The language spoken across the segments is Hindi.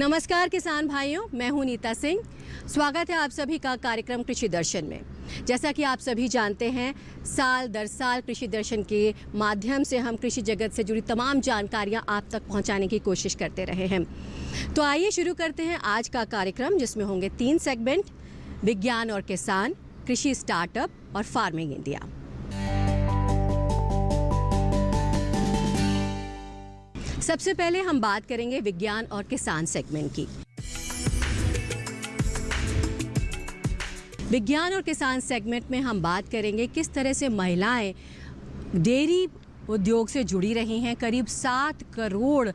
नमस्कार किसान भाइयों, मैं हूं नीता सिंह। स्वागत है आप सभी का कार्यक्रम कृषि दर्शन में। जैसा कि आप सभी जानते हैं, साल दर साल कृषि दर्शन के माध्यम से हम कृषि जगत से जुड़ी तमाम जानकारियां आप तक पहुंचाने की कोशिश करते रहे हैं। तो आइए शुरू करते हैं आज का कार्यक्रम, जिसमें होंगे 3 सेगमेंट: विज्ञान और किसान, कृषि स्टार्टअप और फार्मिंग इंडिया। सबसे पहले हम बात करेंगे विज्ञान और किसान सेगमेंट की। विज्ञान और किसान सेगमेंट में हम बात करेंगे किस तरह से महिलाएं डेयरी उद्योग से जुड़ी रही हैं। करीब 7 करोड़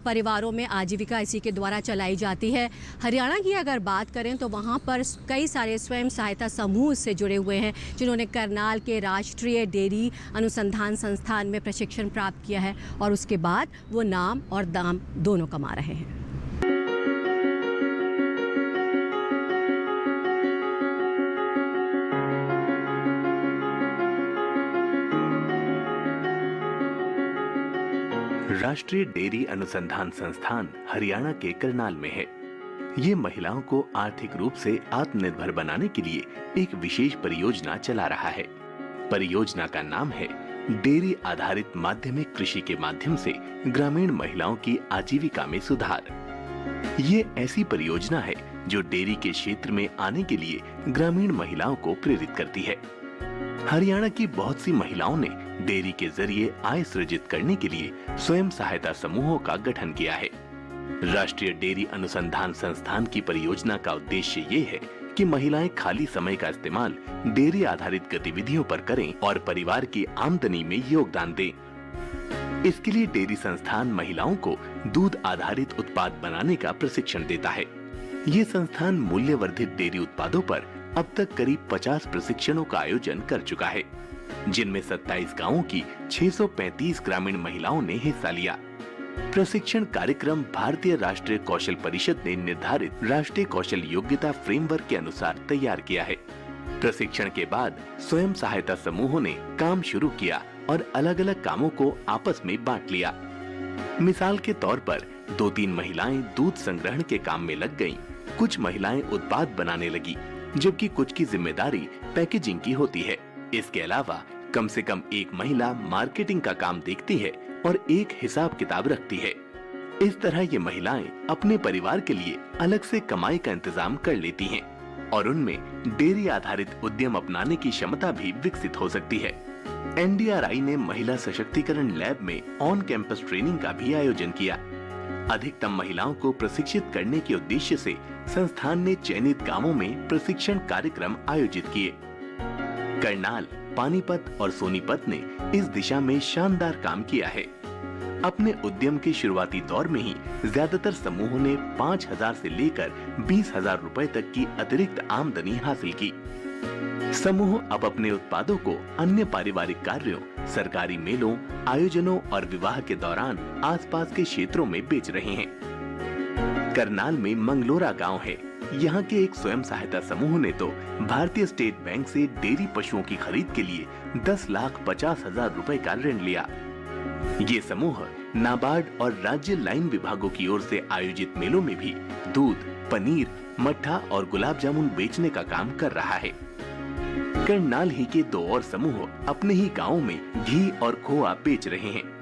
परिवारों में आजीविका इसी के द्वारा चलाई जाती है। हरियाणा की अगर बात करें तो वहाँ पर कई सारे स्वयं सहायता समूह से जुड़े हुए हैं, जिन्होंने करनाल के राष्ट्रीय डेयरी अनुसंधान संस्थान में प्रशिक्षण प्राप्त किया है और उसके बाद वो नाम और दाम दोनों कमा रहे हैं। राष्ट्रीय डेयरी अनुसंधान संस्थान हरियाणा के करनाल में है। ये महिलाओं को आर्थिक रूप से आत्मनिर्भर बनाने के लिए एक विशेष परियोजना चला रहा है। परियोजना का नाम है डेयरी आधारित माध्यमिक कृषि के माध्यम से ग्रामीण महिलाओं की आजीविका में सुधार। ये ऐसी परियोजना है जो डेयरी के क्षेत्र में आने के लिए ग्रामीण महिलाओं को प्रेरित करती है। हरियाणा की बहुत सी महिलाओं ने डेयरी के जरिए आय सृजित करने के लिए स्वयं सहायता समूहों का गठन किया है। राष्ट्रीय डेयरी अनुसंधान संस्थान की परियोजना का उद्देश्य ये है कि महिलाएं खाली समय का इस्तेमाल डेयरी आधारित गतिविधियों पर करें और परिवार की आमदनी में योगदान दें। इसके लिए डेयरी संस्थान महिलाओं को दूध आधारित उत्पाद बनाने का प्रशिक्षण देता है। ये संस्थान मूल्यवर्धित डेयरी उत्पादों पर अब तक करीब 50 प्रशिक्षणों का आयोजन कर चुका है, जिनमें 27 गांवों की 635 ग्रामीण महिलाओं ने हिस्सा लिया। प्रशिक्षण कार्यक्रम भारतीय राष्ट्रीय कौशल परिषद ने निर्धारित राष्ट्रीय कौशल योग्यता फ्रेमवर्क के अनुसार तैयार किया है। प्रशिक्षण के बाद स्वयं सहायता समूहों ने काम शुरू किया और अलग अलग कामों को आपस में बांट लिया। मिसाल के तौर पर 2-3 महिलाएं दूध संग्रहण के काम में लग गईं, कुछ महिलाएं उत्पाद बनाने लगी, जबकि कुछ की जिम्मेदारी पैकेजिंग की होती है। इसके अलावा कम से कम एक महिला मार्केटिंग का काम देखती है और एक हिसाब किताब रखती है। इस तरह ये महिलाएं अपने परिवार के लिए अलग से कमाई का इंतजाम कर लेती हैं और उनमें डेयरी आधारित उद्यम अपनाने की क्षमता भी विकसित हो सकती है। NDRI ने महिला सशक्तिकरण लैब में ऑन कैंपस ट्रेनिंग का भी आयोजन किया। अधिकतम महिलाओं को प्रशिक्षित करने के उद्देश्य से संस्थान ने चयनित गांवों में प्रशिक्षण कार्यक्रम आयोजित किए। करनाल, पानीपत और सोनीपत ने इस दिशा में शानदार काम किया है। अपने उद्यम के शुरुआती दौर में ही ज्यादातर समूहों ने 5,000 से लेकर 20,000 रुपए तक की अतिरिक्त आमदनी हासिल की। समूह अब अपने उत्पादों को अन्य पारिवारिक कार्यों, सरकारी मेलों, आयोजनों और विवाह के दौरान आसपास के क्षेत्रों में बेच रहे हैं। करनाल में मंगलोरा गांव है। यहाँ के एक स्वयं सहायता समूह ने तो भारतीय स्टेट बैंक से डेयरी पशुओं की खरीद के लिए 10,50,000 रुपए का ऋण लिया। ये समूह नाबार्ड और राज्य लाइन विभागों की ओर से आयोजित मेलों में भी दूध, पनीर, मट्ठा और गुलाब जामुन बेचने का काम कर रहा है। करनाल ही के 2 और समूह अपने ही गाँव में घी और खोआ बेच रहे हैं।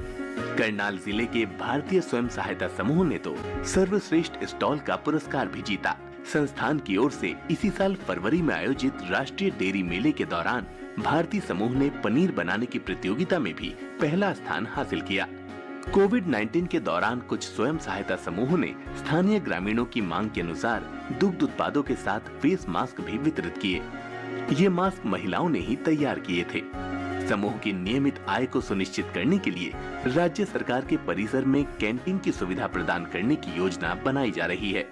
करनाल जिले के भारतीय स्वयं सहायता समूह ने तो सर्वश्रेष्ठ स्टॉल का पुरस्कार भी जीता। संस्थान की ओर से इसी साल फरवरी में आयोजित राष्ट्रीय डेयरी मेले के दौरान भारतीय समूह ने पनीर बनाने की प्रतियोगिता में भी पहला स्थान हासिल किया। कोविड-19 के दौरान कुछ स्वयं सहायता समूहों ने स्थानीय ग्रामीणों की मांग के अनुसार दुग्ध उत्पादों के साथ फेस मास्क भी वितरित किए। ये मास्क महिलाओं ने ही तैयार किए थे। समूह की नियमित आय को सुनिश्चित करने के लिए राज्य सरकार के परिसर में कैंटीन की सुविधा प्रदान करने की योजना बनाई जा रही है।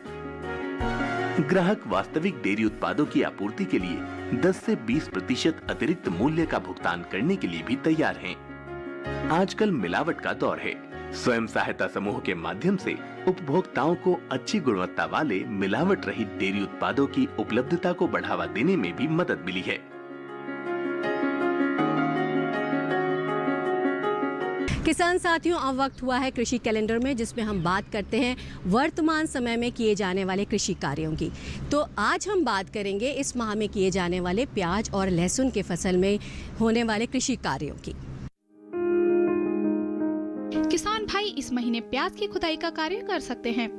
ग्राहक वास्तविक डेयरी उत्पादों की आपूर्ति के लिए 10 से 20% अतिरिक्त मूल्य का भुगतान करने के लिए भी तैयार हैं। आजकल मिलावट का दौर है। स्वयं सहायता समूह के माध्यम से उपभोक्ताओं को अच्छी गुणवत्ता वाले मिलावट रहित डेयरी उत्पादों की उपलब्धता को बढ़ावा देने में भी मदद मिली है। किसान साथियों, अब वक्त हुआ है कृषि कैलेंडर में, जिसमें हम बात करते हैं वर्तमान समय में किए जाने वाले कृषि कार्यों की। तो आज हम बात करेंगे इस माह में किए जाने वाले प्याज और लहसुन के फसल में होने वाले कृषि कार्यों की। किसान भाई इस महीने प्याज की खुदाई का कार्य कर सकते हैं।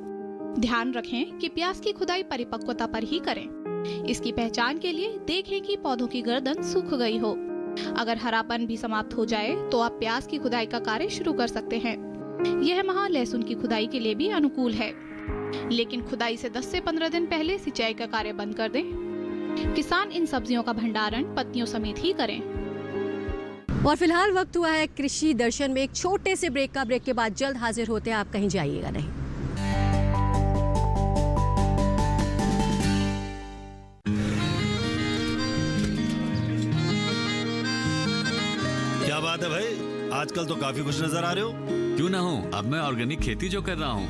ध्यान रखें कि प्याज की खुदाई परिपक्वता पर ही करें। इसकी पहचान के लिए देखें कि पौधों की गर्दन सूख गई हो। अगर हरापन भी समाप्त हो जाए तो आप प्याज की खुदाई का कार्य शुरू कर सकते हैं। यह माह लहसुन की खुदाई के लिए भी अनुकूल है, लेकिन खुदाई से 10 से 15 दिन पहले सिंचाई का कार्य बंद कर दें। किसान इन सब्जियों का भंडारण पत्तियों समेत ही करें। और फिलहाल वक्त हुआ है कृषि दर्शन में एक छोटे से ब्रेक का। ब्रेक के बाद जल्द हाजिर होते हैं, आप कहीं जाइएगा नहीं। क्या बात है भाई, आजकल तो काफी खुश नजर आ रहे हो। क्यों ना हो, अब मैं ऑर्गेनिक खेती जो कर रहा हूँ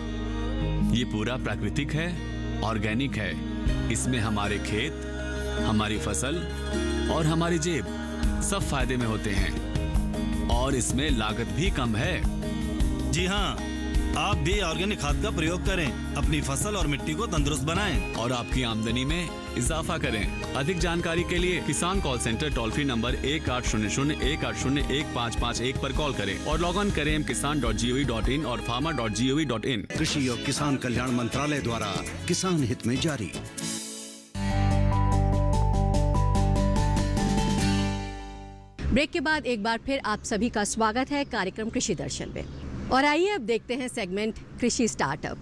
ये पूरा प्राकृतिक है, ऑर्गेनिक है। इसमें हमारे खेत, हमारी फसल और हमारी जेब सब फायदे में होते हैं और इसमें लागत भी कम है। जी हाँ, आप भी ऑर्गेनिक खाद का प्रयोग करें, अपनी फसल और मिट्टी को तंदुरुस्त बनाएं और आपकी आमदनी में इजाफा करें। अधिक जानकारी के लिए किसान call centre toll free number 1800-180-1551 पर कॉल करें और लॉग ऑन करें kisan.gov.in और farmer.gov.in। कृषि और किसान कल्याण मंत्रालय द्वारा किसान हित में जारी। ब्रेक के बाद एक बार फिर आप सभी का स्वागत है कार्यक्रम कृषि दर्शन में। और आइए अब देखते हैं सेगमेंट कृषि स्टार्टअप।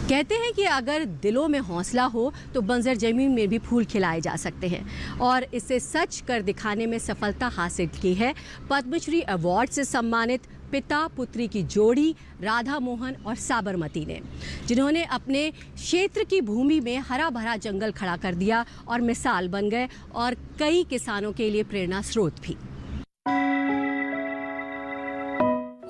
कहते हैं कि अगर दिलों में हौसला हो तो बंजर जमीन में भी फूल खिलाए जा सकते हैं, और इससे सच कर दिखाने में सफलता हासिल की है पद्मश्री अवार्ड से सम्मानित पिता पुत्री की जोड़ी राधा मोहन और साबरमती ने, जिन्होंने अपने क्षेत्र की भूमि में हरा भरा जंगल खड़ा कर दिया और मिसाल बन गए और कई किसानों के लिए प्रेरणा स्रोत भी।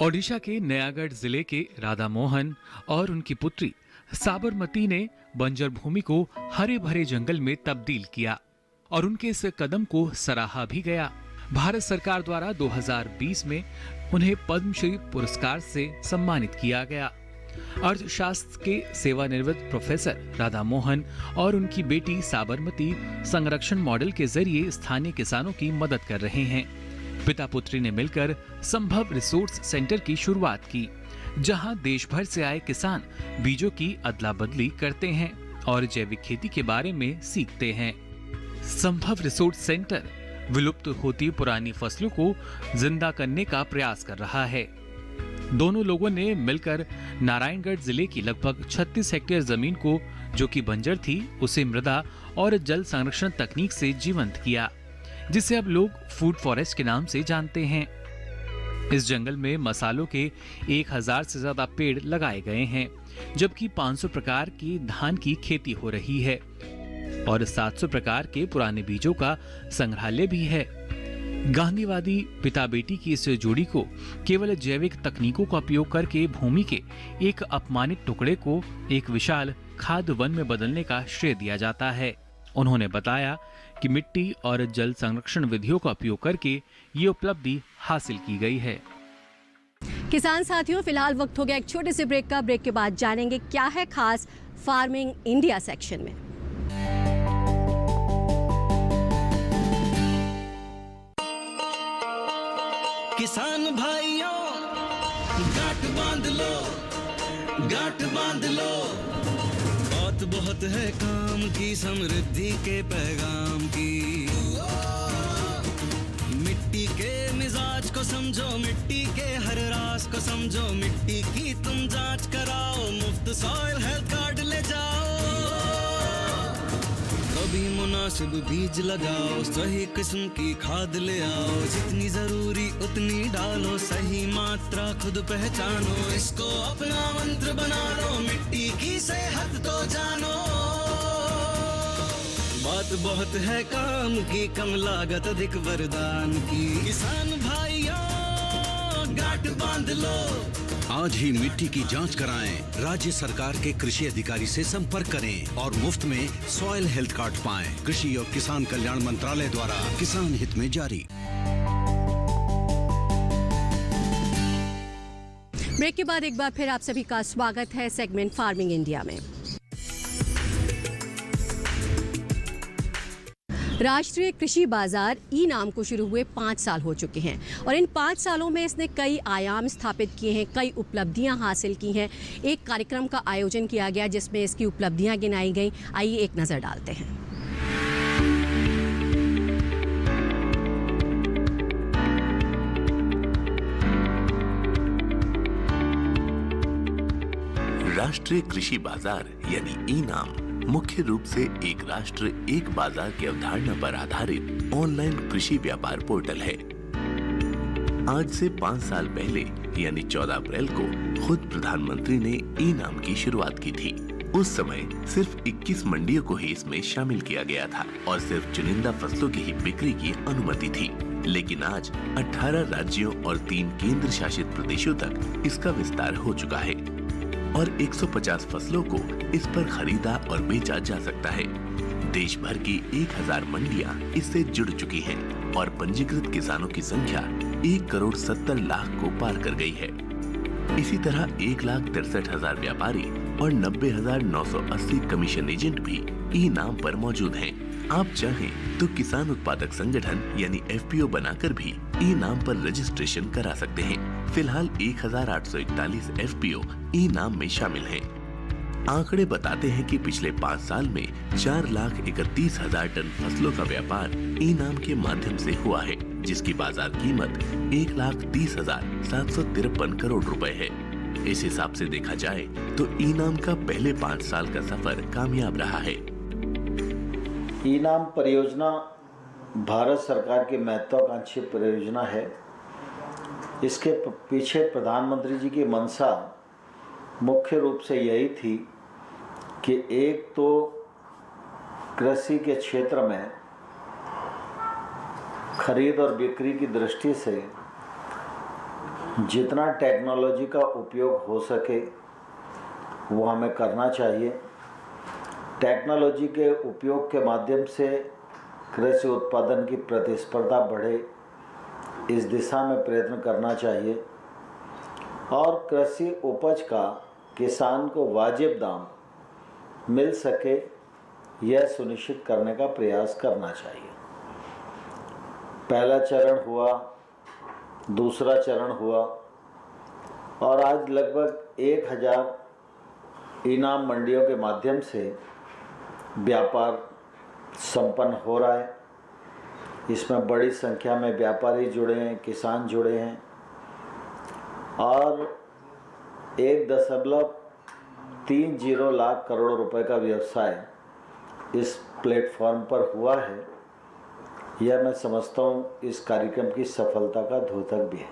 ओडिशा के नयागढ़ जिले के राधा मोहन और उनकी पुत्री साबरमती ने बंजर भूमि को हरे भरे जंगल में तब्दील किया और उनके इस कदम को सराहा भी गया। भारत सरकार द्वारा 2020 में उन्हें पद्मश्री पुरस्कार से सम्मानित किया गया। अर्थशास्त्र के सेवानिवृत्त प्रोफेसर राधा मोहन और उनकी बेटी साबरमती संरक्षण मॉडल के जरिए स्थानीय किसानों की मदद कर रहे हैं। पिता पुत्री ने मिलकर संभव रिसोर्स सेंटर की शुरुआत की, जहां देश भर से आए किसान बीजों की अदला बदली करते हैं और जैविक खेती के बारे में सीखते हैं। संभव रिसोर्स सेंटर विलुप्त होती पुरानी फसलों को जिंदा करने का प्रयास कर रहा है। दोनों लोगों ने मिलकर नारायणगढ़ जिले की लगभग 36 हेक्टेयर जमीन को, जो कि बंजर थी, उसे मृदा और जल संरक्षण तकनीक से जीवंत किया, जिसे अब लोग फूड फॉरेस्ट के नाम से जानते हैं। इस जंगल में मसालों के 1000 से ज्यादा पेड़ लगाए गए हैं, जबकि 500 प्रकार की धान की खेती हो रही है और 700 प्रकार के पुराने बीजों का संग्रहालय भी है। गांधीवादी पिता बेटी की इस जोड़ी को केवल जैविक तकनीकों का उपयोग करके भूमि के एक अपमानित टुकड़े को एक विशाल खाद्य वन में बदलने का श्रेय दिया जाता है। उन्होंने बताया कि मिट्टी और जल संरक्षण विधियों का उपयोग करके ये उपलब्धि हासिल की गई है। किसान साथियों, फिलहाल वक्त हो गया एक छोटे से ब्रेक का। ब्रेक के बाद जानेंगे क्या है खास फार्मिंग इंडिया सेक्शन में। किसान भाइयों, गांठ बांध लो, गांठ बांध लो। बात बहुत है काम की, समृद्धि के पैगाम की। मिट्टी के मिजाज को समझो, मिट्टी के हर राज को समझो। मिट्टी की तुम जांच कराओ, मुफ्त सॉइल हेल्थ कार्ड ले जाओ। कभी मुनासिब बीज लगाओ, सही किस्म की खाद ले आओ। जितनी जरूरी उतनी डालो, सही मात्रा खुद पहचानो। इसको अपना मंत्र बना लो, मिट्टी की सेहत तो जानो। बात बहुत है काम की, कम लागत अधिक वरदान की। किसान भाइयों, गांठ बांध लो। आज ही मिट्टी की जांच कराएं। राज्य सरकार के कृषि अधिकारी से संपर्क करें और मुफ्त में सॉइल हेल्थ कार्ड पाएं। कृषि और किसान कल्याण मंत्रालय द्वारा किसान हित में जारी। ब्रेक के बाद एक बार फिर आप सभी का स्वागत है सेगमेंट फार्मिंग इंडिया में। राष्ट्रीय कृषि बाजार ई नाम को शुरू हुए 5 साल हो चुके हैं और इन 5 सालों में इसने कई आयाम स्थापित किए हैं, कई उपलब्धियां हासिल की हैं। एक कार्यक्रम का आयोजन किया गया जिसमें इसकी उपलब्धियां गिनाई गई। आइए एक नज़र डालते हैं। राष्ट्रीय कृषि बाजार यानी ई नाम मुख्य रूप से एक राष्ट्र एक बाजार की अवधारणा पर आधारित ऑनलाइन कृषि व्यापार पोर्टल है। आज से 5 साल पहले यानी 14 अप्रैल को खुद प्रधानमंत्री ने ई नाम की शुरुआत की थी। उस समय सिर्फ 21 मंडियों को ही इसमें शामिल किया गया था और सिर्फ चुनिंदा फसलों की ही बिक्री की अनुमति थी। लेकिन आज 18 राज्यों और 3 केंद्र शासित प्रदेशों तक इसका विस्तार हो चुका है और 150 फसलों को इस पर खरीदा और बेचा जा सकता है। देश भर की 1000 मंडियां इससे जुड़ चुकी हैं और पंजीकृत किसानों की संख्या 1,70,00,000 को पार कर गई है। इसी तरह 1,63,000 व्यापारी और 90,980 कमीशन एजेंट भी ई नाम पर मौजूद हैं। आप चाहें तो किसान उत्पादक संगठन यानी FPO बनाकर भी ई नाम पर रजिस्ट्रेशन करा सकते हैं। फिलहाल 1,841 FPO ई नाम में शामिल हैं। आंकड़े बताते हैं कि पिछले 5 साल में 4,31,000 टन फसलों का व्यापार ई नाम के माध्यम से हुआ है, जिसकी बाजार कीमत 1,30,753 करोड़ रुपए है। इस हिसाब से देखा जाए तो ई नाम का पहले 5 साल का सफर कामयाब रहा है। ई नाम परियोजना भारत सरकार की महत्वाकांक्षी परियोजना है। इसके पीछे प्रधानमंत्री जी की मंशा मुख्य रूप से यही थी कि एक तो कृषि के क्षेत्र में खरीद और बिक्री की दृष्टि से जितना टेक्नोलॉजी का उपयोग हो सके वो हमें करना चाहिए। टेक्नोलॉजी के उपयोग के माध्यम से कृषि उत्पादन की प्रतिस्पर्धा बढ़े, इस दिशा में प्रयत्न करना चाहिए और कृषि उपज का किसान को वाजिब दाम मिल सके यह सुनिश्चित करने का प्रयास करना चाहिए। पहला चरण हुआ, दूसरा चरण हुआ और आज लगभग 1000 इनाम मंडियों के माध्यम से व्यापार संपन्न हो रहा है। इसमें बड़ी संख्या में व्यापारी जुड़े हैं, किसान जुड़े हैं और 1.30 लाख करोड़ रुपए का व्यवसाय इस प्लेटफॉर्म पर हुआ है। यह मैं समझता हूँ इस कार्यक्रम की सफलता का द्योतक भी है।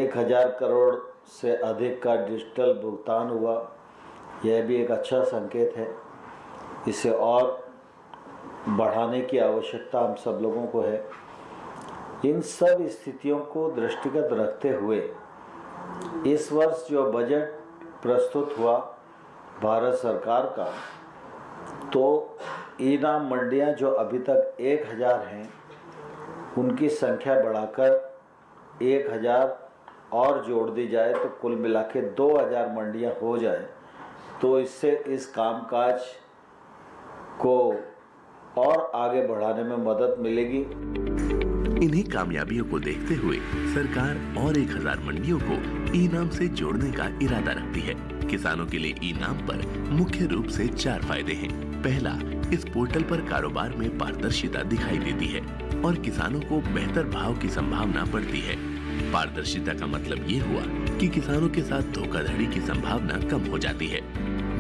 1000 करोड़ से अधिक का डिजिटल भुगतान हुआ, यह भी एक अच्छा संकेत है। इसे और बढ़ाने की आवश्यकता हम सब लोगों को है। इन सब स्थितियों को दृष्टिगत रखते हुए इस वर्ष जो बजट प्रस्तुत हुआ भारत सरकार का, तो ई नाम मंडियां जो अभी तक 1000 हैं उनकी संख्या बढ़ाकर 1000 और जोड़ दी जाए तो कुल मिला के 2000 मंडियां हो जाए, तो इससे इस कामकाज को और आगे बढ़ाने में मदद मिलेगी। इन्हीं कामयाबियों को देखते हुए सरकार और 1000 मंडियों को ई नाम से जोड़ने का इरादा रखती है। किसानों के लिए ई नाम पर मुख्य रूप से 4 फायदे हैं। पहला, इस पोर्टल पर कारोबार में पारदर्शिता दिखाई देती है और किसानों को बेहतर भाव की संभावना बढ़ती है। पारदर्शिता का मतलब ये हुआ कि किसानों के साथ धोखाधड़ी की संभावना कम हो जाती है।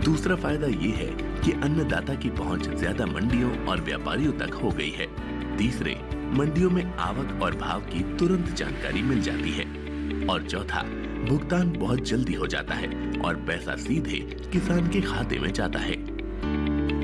दूसरा फायदा ये है कि अन्नदाता की पहुंच ज्यादा मंडियों और व्यापारियों तक हो गई है। तीसरे, मंडियों में आवक और भाव की तुरंत जानकारी मिल जाती है। और चौथा, भुगतान बहुत जल्दी हो जाता है और पैसा सीधे किसान के खाते में जाता है।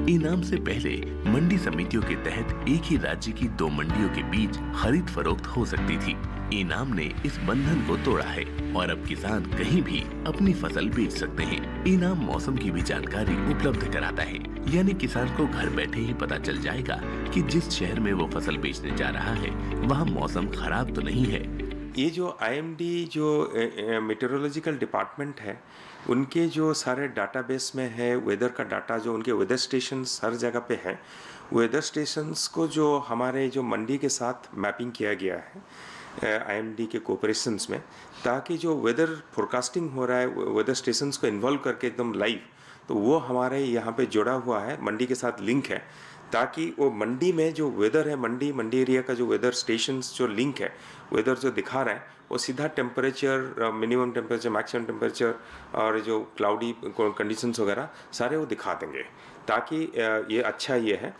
इनाम से पहले मंडी समितियों के तहत एक ही राज्य की 2 मंडियों के बीच खरीद फरोख्त हो सकती थी। इनाम ने इस बंधन को तोड़ा है और अब किसान कहीं भी अपनी फसल बेच सकते हैं। इनाम मौसम की भी जानकारी उपलब्ध कराता है, यानी किसान को घर बैठे ही पता चल जाएगा कि जिस शहर में वो फसल बेचने जा रहा है वहाँ मौसम खराब तो नहीं है। ये जो IMD जो मेटेरोलॉजिकल डिपार्टमेंट है, उनके जो सारे डाटाबेस में है वेदर का डाटा, जो उनके वेदर स्टेशंस हर जगह पे हैं, वेदर स्टेशंस को जो हमारे जो मंडी के साथ मैपिंग किया गया है IMD के कोऑपरेशंस में, ताकि जो वेदर फोरकास्टिंग हो रहा है वेदर स्टेशंस को इन्वॉल्व करके एकदम लाइव, तो वो हमारे यहाँ पे जुड़ा हुआ है, मंडी के साथ लिंक है, ताकि वो मंडी में जो वेदर है, मंडी एरिया का जो वेदर स्टेशंस जो लिंक है, वेदर जो दिखा रहा है, वो सीधा temperature, minimum temperature, maximum temperature और जो क्लाउडी कंडीशंस वगैरह सारे वो दिखा देंगे, ताकि ये अच्छा ये है।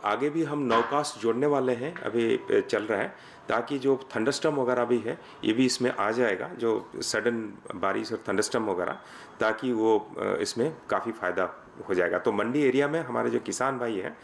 आगे भी हम नौकास्ट जोड़ने वाले हैं, अभी चल रहा है, ताकि जो थंडरस्टॉर्म वगैरह भी है ये भी इसमें आ जाएगा, जो सडन बारिश और थंडरस्टॉर्म वगैरह, ताकि वो इसमें काफ़ी फ़ायदा हो जाएगा। तो मंडी एरिया में हमारे जो किसान भाई हैं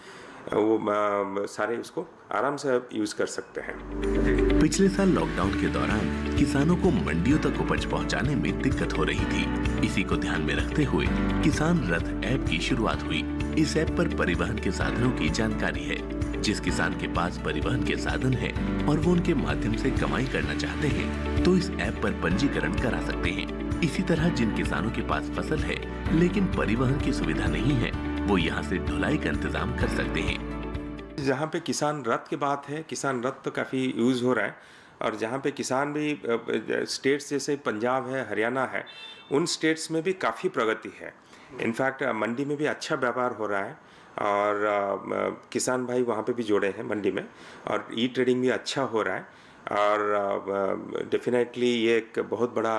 वो सारे उसको आराम से यूज़ कर सकते हैं। पिछले साल लॉकडाउन के दौरान किसानों को मंडियों तक उपज पहुंचाने में दिक्कत हो रही थी। इसी को ध्यान में रखते हुए किसान रथ ऐप की शुरुआत हुई। इस ऐप पर परिवहन के साधनों की जानकारी है। जिस किसान के पास परिवहन के साधन है और वो उनके माध्यम से कमाई करना चाहते हैं, तो इस ऐप पर पंजीकरण करा सकते हैं। इसी तरह जिन किसानों के पास फसल है लेकिन परिवहन की सुविधा नहीं है, वो यहाँ से ढुलाई का इंतजाम कर सकते हैं। जहाँ पे किसान रथ की बात है, किसान रथ तो काफ़ी यूज़ हो रहा है, और जहाँ पे किसान भी स्टेट्स जैसे पंजाब है, हरियाणा है, उन स्टेट्स में भी काफ़ी प्रगति है। इनफैक्ट मंडी में भी अच्छा व्यापार हो रहा है, और किसान भाई वहाँ पे भी जुड़े हैं मंडी में, और ई ट्रेडिंग भी अच्छा हो रहा है, और डेफिनेटली ये एक बहुत बड़ा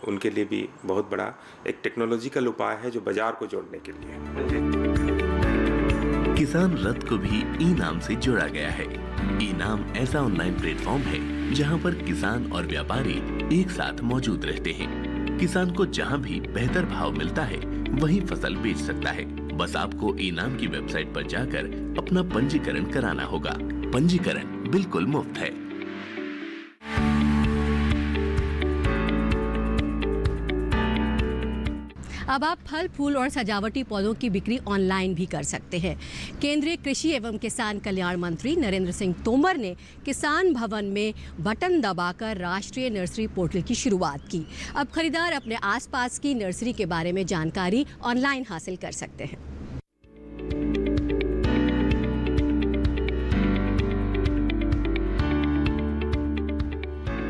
उनके लिए भी बहुत बड़ा एक टेक्नोलॉजिकल उपाय है जो बाजार को जोड़ने के लिए। किसान रथ को भी ई नाम से जोड़ा गया है। ई नाम ऐसा ऑनलाइन प्लेटफॉर्म है जहां पर किसान और व्यापारी एक साथ मौजूद रहते हैं। किसान को जहां भी बेहतर भाव मिलता है वहीं फसल बेच सकता है। बस आपको ई नाम की वेबसाइट पर जाकर अपना पंजीकरण कराना होगा। पंजीकरण बिल्कुल मुफ्त है। अब आप फल, फूल और सजावटी पौधों की बिक्री ऑनलाइन भी कर सकते हैं। केंद्रीय कृषि एवं किसान कल्याण मंत्री नरेंद्र सिंह तोमर ने किसान भवन में बटन दबाकर राष्ट्रीय नर्सरी पोर्टल की शुरुआत की। अब खरीदार अपने आसपास की नर्सरी के बारे में जानकारी ऑनलाइन हासिल कर सकते हैं।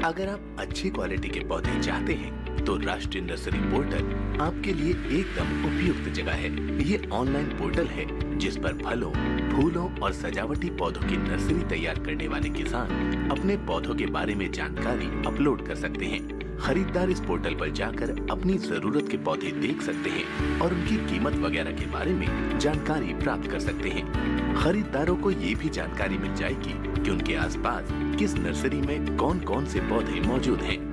अगर आप अच्छी क्वालिटी के पौधे चाहते हैं तो राष्ट्रीय नर्सरी पोर्टल आपके लिए एकदम उपयुक्त जगह है। ये ऑनलाइन पोर्टल है जिस पर फलों, फूलों और सजावटी पौधों की नर्सरी तैयार करने वाले किसान अपने पौधों के बारे में जानकारी अपलोड कर सकते हैं। खरीदार इस पोर्टल पर जाकर अपनी जरूरत के पौधे देख सकते हैं और उनकी कीमत वगैरह के बारे में जानकारी प्राप्त कर सकते हैं। खरीदारों को ये भी जानकारी मिल जाएगी कि उनके आसपास किस नर्सरी में कौन कौन से पौधे मौजूद हैं।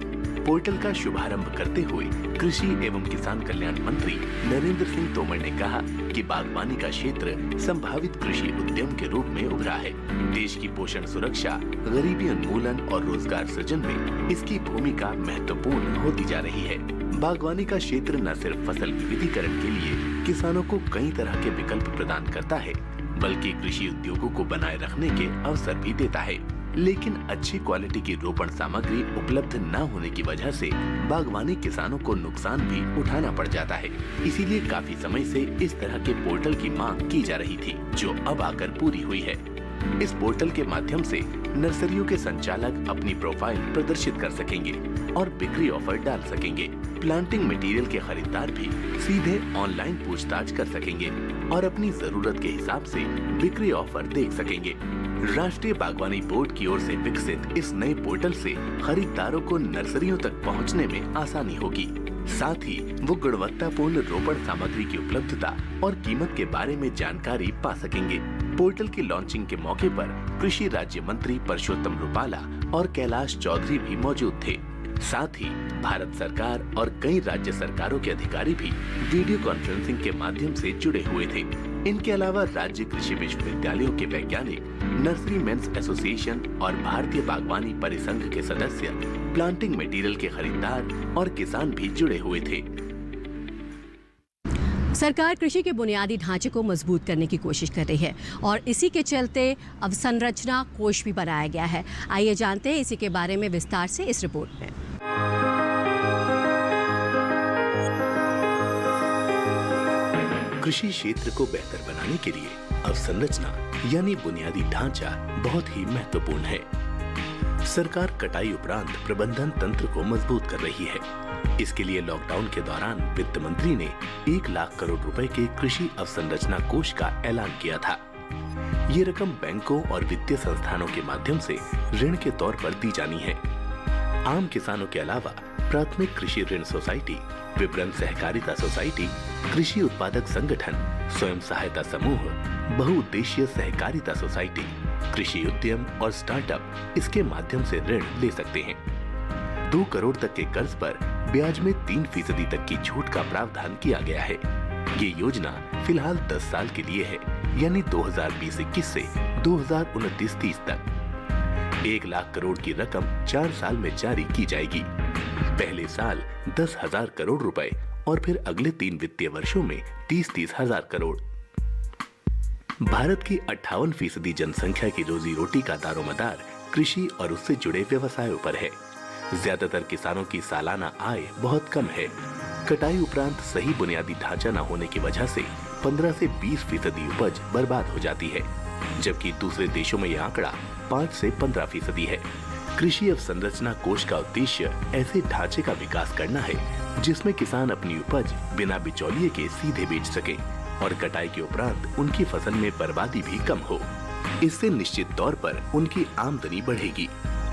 पोर्टल का शुभारंभ करते हुए कृषि एवं किसान कल्याण मंत्री नरेंद्र सिंह तोमर ने कहा कि बागवानी का क्षेत्र संभावित कृषि उद्यम के रूप में उभरा है। देश की पोषण सुरक्षा, गरीबी उन्मूलन और रोजगार सृजन में इसकी भूमिका महत्वपूर्ण होती जा रही है। बागवानी का क्षेत्र न सिर्फ फसल विविधीकरण के लिए किसानों को कई तरह के विकल्प प्रदान करता है, बल्कि कृषि उद्योगों को बनाए रखने के अवसर भी देता है। लेकिन अच्छी क्वालिटी की रोपण सामग्री उपलब्ध न होने की वजह से बागवानी किसानों को नुकसान भी उठाना पड़ जाता है। इसीलिए काफी समय से इस तरह के पोर्टल की मांग की जा रही थी, जो अब आकर पूरी हुई है। इस पोर्टल के माध्यम से नर्सरियों के संचालक अपनी प्रोफाइल प्रदर्शित कर सकेंगे और बिक्री ऑफर डाल सकेंगे। प्लांटिंग मटेरियल के खरीदार भी सीधे ऑनलाइन पूछताछ कर सकेंगे और अपनी जरूरत के हिसाब से बिक्री ऑफर देख सकेंगे। राष्ट्रीय बागवानी बोर्ड की ओर से विकसित इस नए पोर्टल से खरीदारों को नर्सरियों तक पहुंचने में आसानी होगी। साथ ही वो गुणवत्तापूर्ण रोपण सामग्री की उपलब्धता और कीमत के बारे में जानकारी पा सकेंगे। पोर्टल की लॉन्चिंग के मौके पर कृषि राज्य मंत्री परषोत्तम रुपाला और कैलाश चौधरी भी मौजूद थे। साथ ही भारत सरकार और कई राज्य सरकारों के अधिकारी भी वीडियो कॉन्फ्रेंसिंग के माध्यम से जुड़े हुए थे। इनके अलावा राज्य कृषि विश्वविद्यालयों के वैज्ञानिक, नर्सरी मेंस एसोसिएशन और भारतीय बागवानी परिसंघ के सदस्य, प्लांटिंग मटेरियल के खरीदार और किसान भी जुड़े हुए थे। सरकार कृषि के बुनियादी ढांचे को मजबूत करने की कोशिश कर रही है और इसी के चलते अवसंरचना कोष भी बनाया गया है। आइए जानते हैं इसी के बारे में विस्तार से इस रिपोर्ट में। कृषि क्षेत्र को बेहतर बनाने के लिए अवसंरचना यानी बुनियादी ढांचा बहुत ही महत्वपूर्ण है। सरकार कटाई उपरांत प्रबंधन तंत्र को मजबूत कर रही है। इसके लिए लॉकडाउन के दौरान वित्त मंत्री ने 1 लाख करोड़ रुपए के कृषि अवसंरचना कोष का ऐलान किया था। ये रकम बैंकों और वित्तीय संस्थानों के माध्यम से ऋण के तौर पर दी जानी है। आम किसानों के अलावा प्राथमिक कृषि ऋण सोसाइटी, विपणन सहकारिता सोसाइटी, कृषि उत्पादक संगठन, स्वयं सहायता समूह, बहुउद्देशीय सहकारिता सोसाइटी, कृषि उद्यम और स्टार्टअप इसके माध्यम से ऋण ले सकते हैं। 2 करोड़ तक के कर्ज पर ब्याज में 3% तक की छूट का प्रावधान किया गया है। ये योजना फिलहाल 10 साल के लिए है, यानी 2020-21 से 2029-30 तक। 1 लाख करोड़ की रकम 4 साल में जारी की जाएगी। पहले साल 10,000 करोड़ रुपए और फिर अगले 3 वित्तीय वर्षों में 30-30 हजार करोड़। भारत की 58% जनसंख्या की रोजी रोटी का दारोमदार कृषि और उससे जुड़े व्यवसायों पर है। ज्यादातर किसानों की सालाना आय बहुत कम है। कटाई उपरांत सही बुनियादी ढांचा न होने की वजह से 15 से 20% उपज बर्बाद हो जाती है, जबकि दूसरे देशों में यह आंकड़ा 5 से 15% है। कृषि अवसंरचना कोष का उद्देश्य ऐसे ढांचे का विकास करना है जिसमें किसान अपनी उपज बिना बिचौलिए के सीधे बेच सके और कटाई के उपरांत उनकी फसल में बर्बादी भी कम हो। इससे निश्चित तौर पर उनकी आमदनी बढ़ेगी।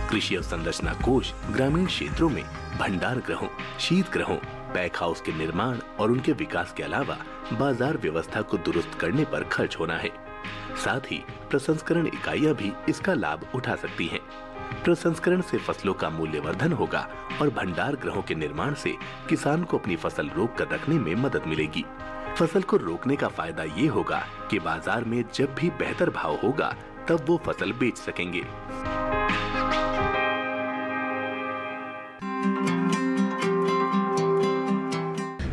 कृषि अवसंरचना कोष ग्रामीण क्षेत्रों में भंडार गृहों, शीत गृहों, पैक हाउस के निर्माण और उनके विकास के अलावा बाजार व्यवस्था को दुरुस्त करने पर खर्च होना है। साथ ही प्रसंस्करण इकाइयां भी इसका लाभ उठा सकती हैं। प्रसंस्करण से फसलों का मूल्यवर्धन होगा और भंडार गृहों के निर्माण से किसान को अपनी फसल रोक कर रखने में मदद मिलेगी। फसल को रोकने का फायदा ये होगा कि बाजार में जब भी बेहतर भाव होगा तब वो फसल बेच सकेंगे।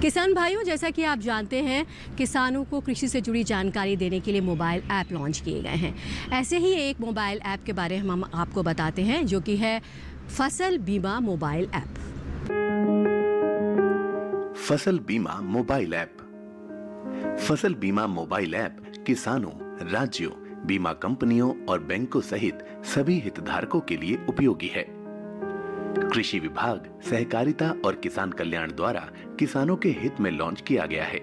किसान भाइयों, जैसा कि आप जानते हैं, किसानों को कृषि से जुड़ी जानकारी देने के लिए मोबाइल ऐप लॉन्च किए गए हैं। ऐसे ही एक मोबाइल ऐप के बारे में हम आपको बताते हैं, जो कि है फसल बीमा मोबाइल ऐप। फसल बीमा मोबाइल ऐप। फसल बीमा मोबाइल ऐप किसानों, राज्यों, बीमा कंपनियों और बैंकों सहित सभी हितधारकों के लिए उपयोगी है। कृषि विभाग, सहकारिता और किसान कल्याण द्वारा किसानों के हित में लॉन्च किया गया है।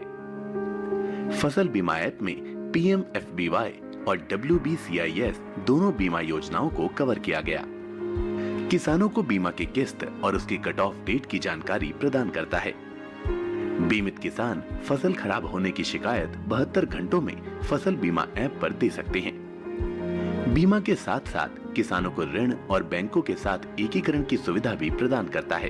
फसल बीमा ऐप में PMFBY और WBCIS दोनों बीमा योजनाओं को कवर किया गया। किसानों को बीमा की किस्त और उसकी कट ऑफ डेट की जानकारी प्रदान करता है। बीमित किसान फसल खराब होने की शिकायत 72 घंटों में फसल बीमा ऐप पर दे सकते हैं। बीमा के साथ साथ किसानों को ऋण और बैंकों के साथ एकीकरण की सुविधा भी प्रदान करता है।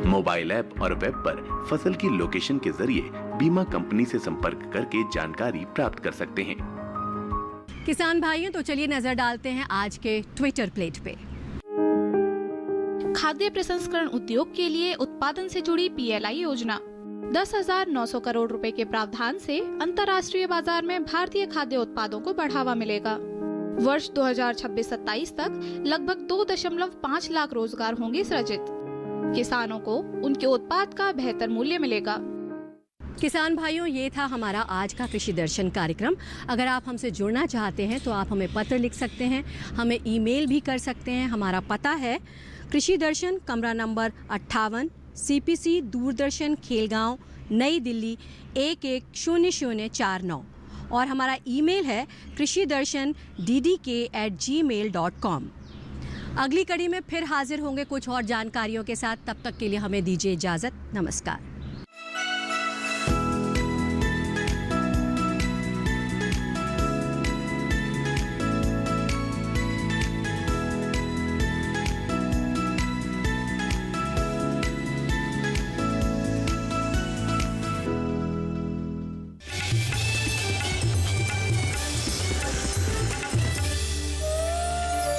मोबाइल ऐप और वेब पर फसल की लोकेशन के जरिए बीमा कंपनी से संपर्क करके जानकारी प्राप्त कर सकते हैं। किसान भाइयों, तो चलिए नजर डालते हैं आज के ट्विटर प्लेट पे। खाद्य प्रसंस्करण उद्योग के लिए उत्पादन से जुड़ी PLI योजना। 10,900 करोड़ रुपए के प्रावधान से अंतर्राष्ट्रीय बाजार में भारतीय खाद्य उत्पादों को बढ़ावा मिलेगा। वर्ष 2026-27 तक लगभग 2.5 लाख रोजगार होंगे सृजित। किसानों को उनके उत्पाद का बेहतर मूल्य मिलेगा। किसान भाइयों, ये था हमारा आज का कृषि दर्शन कार्यक्रम। अगर आप हमसे जुड़ना चाहते हैं तो आप हमें पत्र लिख सकते हैं, हमें ईमेल भी कर सकते हैं। हमारा पता है कृषि दर्शन, कमरा नंबर 58, CPC, दूरदर्शन, खेलगांव, नई दिल्ली 110049 और हमारा ईमेल है krishidarshan@ddk@gmail.com। अगली कड़ी में फिर हाजिर होंगे कुछ और जानकारियों के साथ। तब तक के लिए हमें दीजिए इजाज़त। नमस्कार।